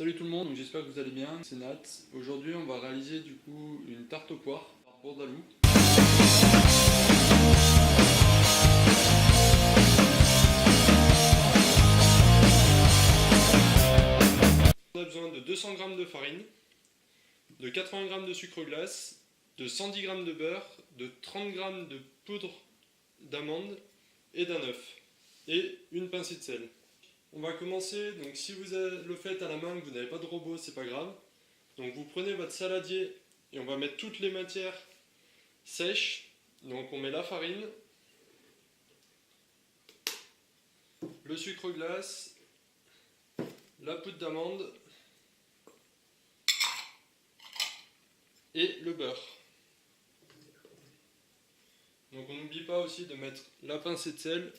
Salut tout le monde, j'espère que vous allez bien, c'est Nat. Aujourd'hui on va réaliser du coup une tarte aux poires par Bourdaloue. On a besoin de 200 g de farine, de 80 g de sucre glace, de 110 g de beurre, de 30 g de poudre d'amande et d'un œuf et une pincée de sel. On va commencer, donc si vous le faites à la main, que vous n'avez pas de robot, c'est pas grave. Donc vous prenez votre saladier et on va mettre toutes les matières sèches. Donc on met la farine, le sucre glace, la poudre d'amande et le beurre. Donc on n'oublie pas aussi de mettre la pincée de sel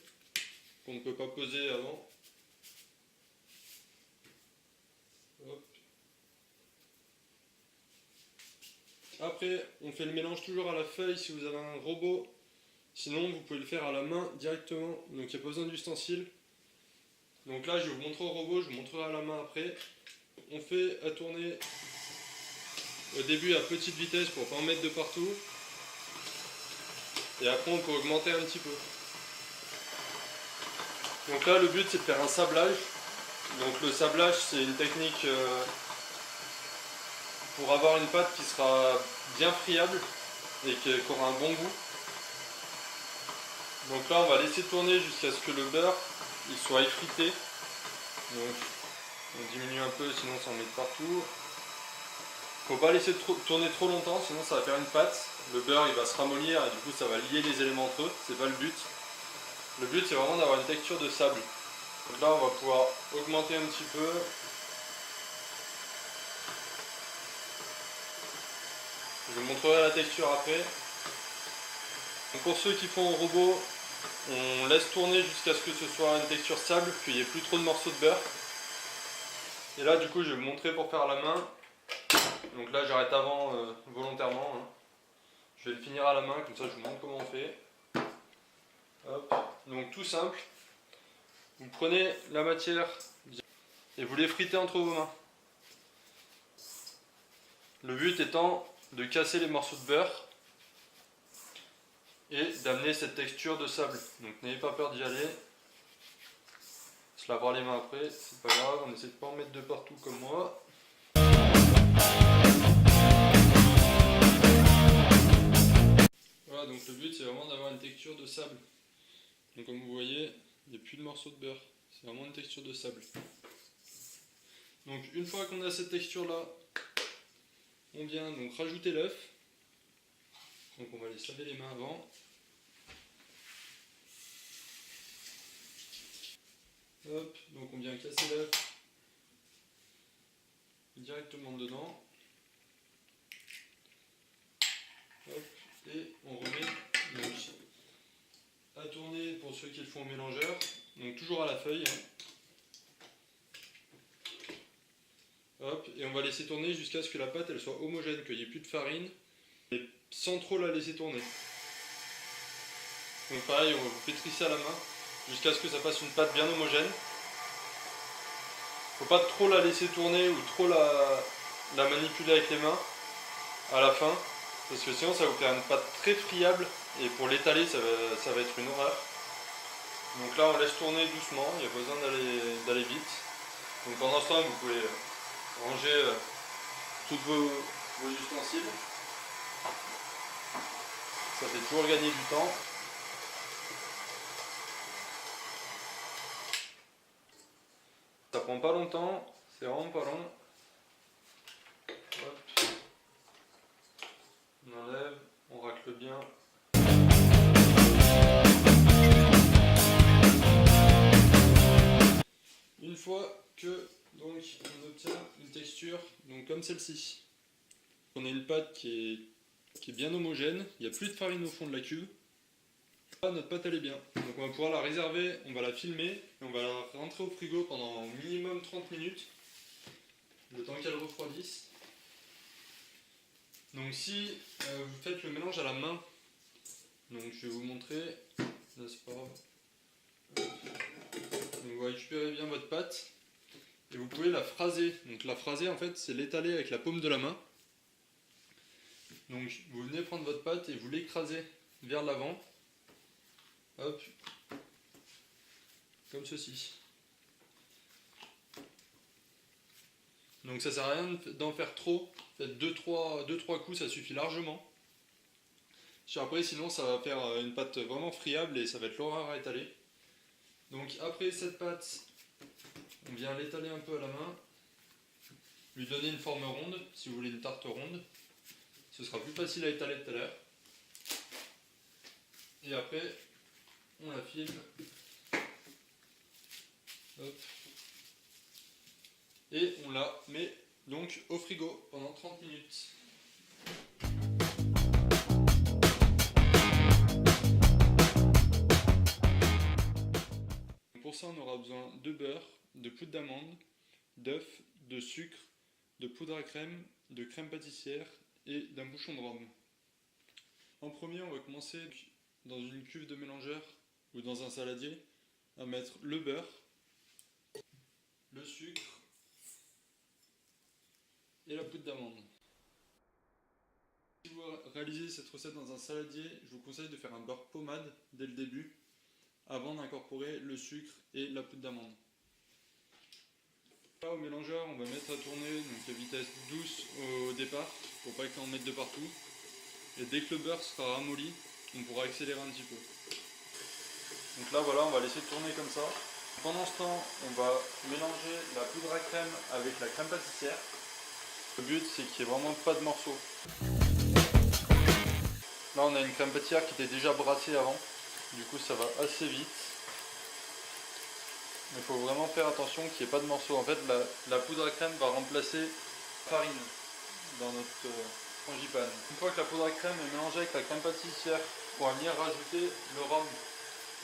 qu'on ne peut pas poser avant. Hop. Après, on fait le mélange toujours à la feuille si vous avez un robot. Sinon, vous pouvez le faire à la main directement. Donc, il n'y a pas besoin d'ustensiles. Donc là, je vais vous montrer au robot, je vous montrerai à la main après. On fait à tourner au début à petite vitesse pour ne pas en mettre de partout. Et après, on peut augmenter un petit peu. Donc là, le but, c'est de faire un sablage. Donc le sablage, c'est une technique pour avoir une pâte qui sera bien friable et qui aura un bon goût. Donc là, on va laisser tourner jusqu'à ce que le beurre il soit effrité. Donc on diminue un peu, sinon ça en met de partout. Faut pas laisser tourner trop longtemps, sinon ça va faire une pâte. Le beurre il va se ramollir et du coup ça va lier les éléments entre eux. C'est pas le but. Le but c'est vraiment d'avoir une texture de sable. Donc là on va pouvoir augmenter un petit peu. Je vous montrerai la texture après. Donc pour ceux qui font au robot, on laisse tourner jusqu'à ce que ce soit une texture sable, qu'il n'y ait plus trop de morceaux de beurre. Et là du coup je vais vous montrer pour faire à la main. Donc là j'arrête avant volontairement. Hein. Je vais le finir à la main, comme ça je vous montre comment on fait. Hop. Donc tout simple. Vous prenez la matière et vous l'effritez entre vos mains. Le but étant de casser les morceaux de beurre et d'amener cette texture de sable. Donc n'ayez pas peur d'y aller. Se lavera les mains après, c'est pas grave, on essaie de pas en mettre de partout comme moi. Voilà, donc le but c'est vraiment d'avoir une texture de sable. Donc comme vous voyez, il n'y a plus de morceaux de beurre, c'est vraiment une texture de sable. Donc une fois qu'on a cette texture là, on vient donc rajouter l'œuf. Donc on va aller se laver les mains avant. Hop, donc on vient casser l'œuf directement dedans. Hop, et on remet donc, à tourner pour ceux qui le font au mélangeur. Donc toujours à la feuille. Hein. Hop, et on va laisser tourner jusqu'à ce que la pâte elle soit homogène, qu'il n'y ait plus de farine, et sans trop la laisser tourner. Donc pareil, on va vous pétrisser à la main jusqu'à ce que ça fasse une pâte bien homogène. Faut pas trop la laisser tourner ou trop la manipuler avec les mains à la fin, parce que sinon ça va vous faire une pâte très friable et pour l'étaler ça va être une horreur. Donc là on laisse tourner doucement, il n'y a pas besoin d'aller vite. Donc pendant ce temps vous pouvez ranger tous vos ustensiles. Ça fait toujours gagner du temps. Ça prend pas longtemps, c'est vraiment pas long. Hop. On enlève, on racle bien. Une fois que donc on obtient une texture donc comme celle-ci, on a une pâte qui est bien homogène, il n'y a plus de farine au fond de la cuve. Là, notre pâte elle est bien, donc on va pouvoir la réserver, on va la filmer et on va la rentrer au frigo pendant minimum 30 minutes, le temps qu'elle refroidisse. Donc si vous faites le mélange à la main, donc je vais vous montrer, là c'est pas grave. Donc vous récupérez bien votre pâte et vous pouvez la phraser. Donc la phraser en fait c'est l'étaler avec la paume de la main. Donc vous venez prendre votre pâte et vous l'écrasez vers l'avant. Hop. Comme ceci. Donc ça sert à rien d'en faire trop. Faites 2-3 coups, ça suffit largement. Après sinon ça va faire une pâte vraiment friable et ça va être l'horreur à étaler. Donc après cette pâte, on vient l'étaler un peu à la main, lui donner une forme ronde, si vous voulez une tarte ronde. Ce sera plus facile à étaler tout à l'heure. Et après, on la filme. Hop. Et on la met donc au frigo pendant 30 minutes. Pour ça, on aura besoin de beurre, de poudre d'amande, d'œuf, de sucre, de poudre à crème, de crème pâtissière et d'un bouchon de rhum. En premier, on va commencer dans une cuve de mélangeur ou dans un saladier à mettre le beurre, le sucre et la poudre d'amande. Si vous réalisez cette recette dans un saladier, je vous conseille de faire un beurre pommade dès le début avant d'incorporer le sucre et la poudre d'amande. Là, au mélangeur, on va mettre à tourner donc à vitesse douce au départ pour pas qu'on en mette de partout. Et dès que le beurre sera ramolli, on pourra accélérer un petit peu. Donc là voilà, on va laisser tourner comme ça. Pendant ce temps, on va mélanger la poudre à crème avec la crème pâtissière. Le but c'est qu'il n'y ait vraiment pas de morceaux. Là on a une crème pâtissière qui était déjà brassée avant. Du coup ça va assez vite. Mais il faut vraiment faire attention qu'il n'y ait pas de morceaux. En fait la poudre à crème va remplacer la farine dans notre frangipane. Une fois que la poudre à crème est mélangée avec la crème pâtissière, on va venir rajouter le rhum.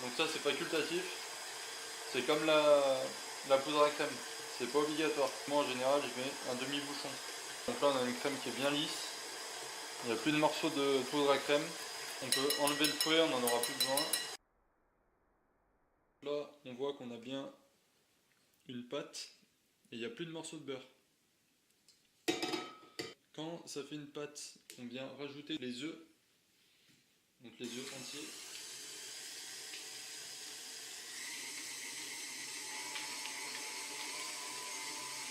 Donc ça c'est facultatif. C'est comme la poudre à crème. C'est pas obligatoire. Moi en général je mets un demi-bouchon. Donc là on a une crème qui est bien lisse. Il n'y a plus de morceaux de poudre à crème. On peut enlever le fouet, on n'en aura plus besoin. Là, on voit qu'on a bien une pâte et il n'y a plus de morceaux de beurre. Quand ça fait une pâte, on vient rajouter les œufs. Donc les œufs entiers.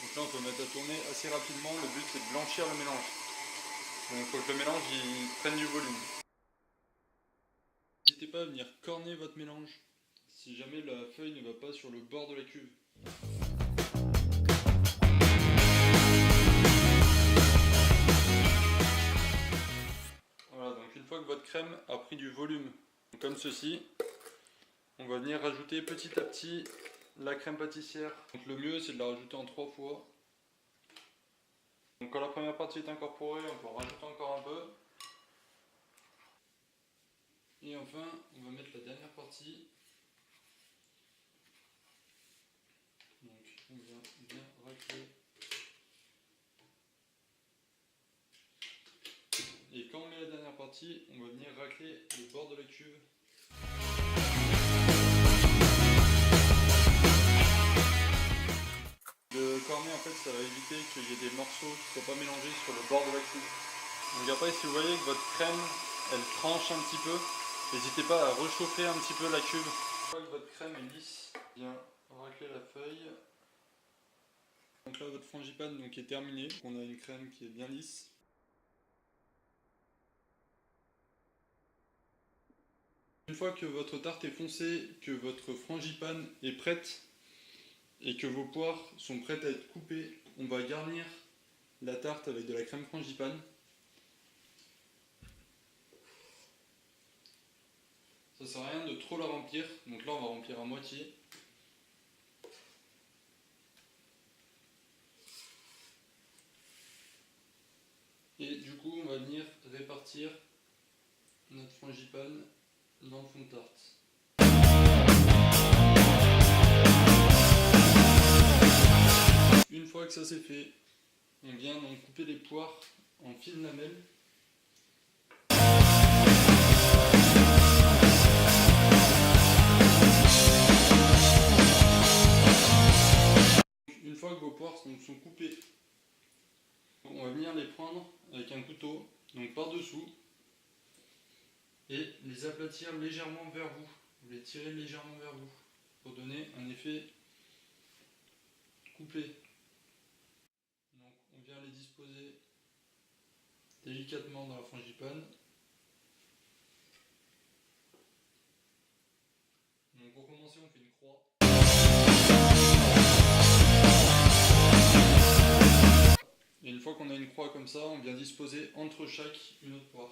Donc là, on peut mettre à tourner assez rapidement. Le but, c'est de blanchir le mélange. Donc il faut que le mélange il prenne du volume. N'hésitez pas à venir corner votre mélange si jamais la feuille ne va pas sur le bord de la cuve. Voilà, donc une fois que votre crème a pris du volume, comme ceci, on va venir rajouter petit à petit la crème pâtissière. Donc le mieux c'est de la rajouter en 3 fois. Donc quand la première partie est incorporée, on peut en rajouter encore un peu. Et enfin, on va mettre la dernière partie. Donc on vient bien racler. Et quand on met la dernière partie, on va venir racler le bord de la cuve. Le cornet en fait ça va éviter qu'il y ait des morceaux qui ne soient pas mélangés sur le bord de la cuve. Donc après si vous voyez que votre crème elle tranche un petit peu, n'hésitez pas à réchauffer un petit peu la cuve. Une fois que votre crème est lisse, bien racler la feuille. Donc là votre frangipane donc, est terminé, on a une crème qui est bien lisse. Une fois que votre tarte est foncée, que votre frangipane est prête et que vos poires sont prêtes à être coupées, on va garnir la tarte avec de la crème frangipane. Ça sert à rien de trop la remplir, donc là on va remplir à moitié. Et du coup on va venir répartir notre frangipane dans le fond de tarte. Une fois que ça c'est fait, on vient donc couper les poires en fines lamelles. Une fois que vos et les aplatir légèrement vers vous. Vous les tirez légèrement vers vous pour donner un effet coupé. Donc on vient les disposer délicatement dans la frangipane. Donc pour commencer on fait une croix. Et une fois qu'on a une croix comme ça, on vient disposer entre chaque une autre poire.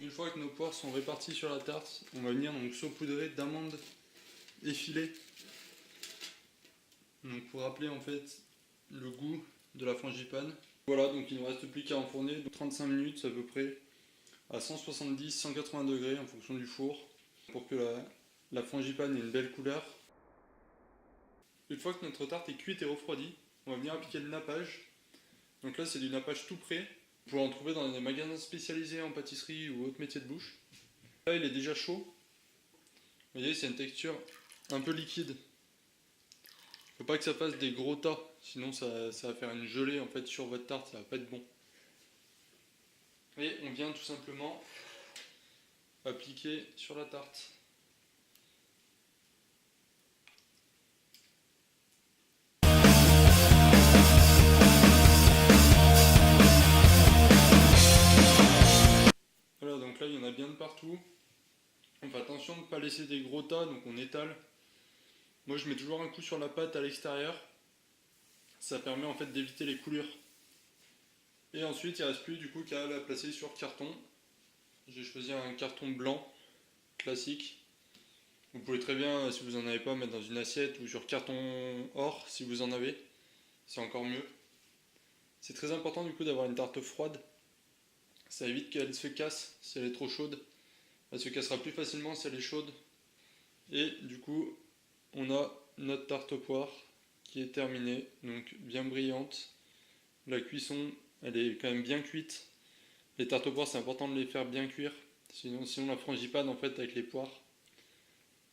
Une fois que nos poires sont réparties sur la tarte, on va venir donc saupoudrer d'amandes effilées. Donc pour rappeler en fait le goût de la frangipane. Voilà, donc il ne reste plus qu'à enfourner 35 minutes à peu près à 170-180 degrés en fonction du four pour que la frangipane ait une belle couleur. Une fois que notre tarte est cuite et refroidie, on va venir appliquer le nappage. Donc là c'est du nappage tout prêt. Vous pouvez en trouver dans des magasins spécialisés en pâtisserie ou autres métiers de bouche. Là il est déjà chaud. Vous voyez, c'est une texture un peu liquide. Faut pas que ça fasse des gros tas, sinon ça va faire une gelée en fait sur votre tarte, ça va pas être bon. Et on vient tout simplement appliquer sur la tarte. Voilà, donc là il y en a bien de partout. On fait attention de ne pas laisser des gros tas, donc on étale. Moi je mets toujours un coup sur la pâte à l'extérieur. Ça permet en fait d'éviter les coulures. Et ensuite il ne reste plus du coup qu'à la placer sur carton. J'ai choisi un carton blanc classique. Vous pouvez très bien, si vous n'en avez pas, mettre dans une assiette ou sur carton or si vous en avez. C'est encore mieux. C'est très important du coup d'avoir une tarte froide. Ça évite qu'elle se casse si elle est trop chaude. Elle se cassera plus facilement si elle est chaude. Et du coup, on a notre tarte aux poires qui est terminée, donc bien brillante. La cuisson, elle est quand même bien cuite. Les tartes aux poires, c'est important de les faire bien cuire. Sinon la frangipane, en fait, avec les poires,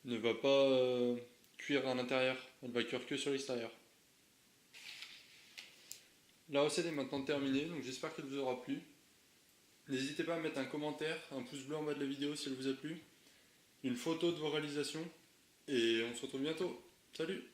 ne va pas cuire à l'intérieur. Elle va cuire que sur l'extérieur. La recette est maintenant terminée, donc j'espère qu'elle vous aura plu. N'hésitez pas à mettre un commentaire, un pouce bleu en bas de la vidéo si elle vous a plu, une photo de vos réalisations, et on se retrouve bientôt. Salut!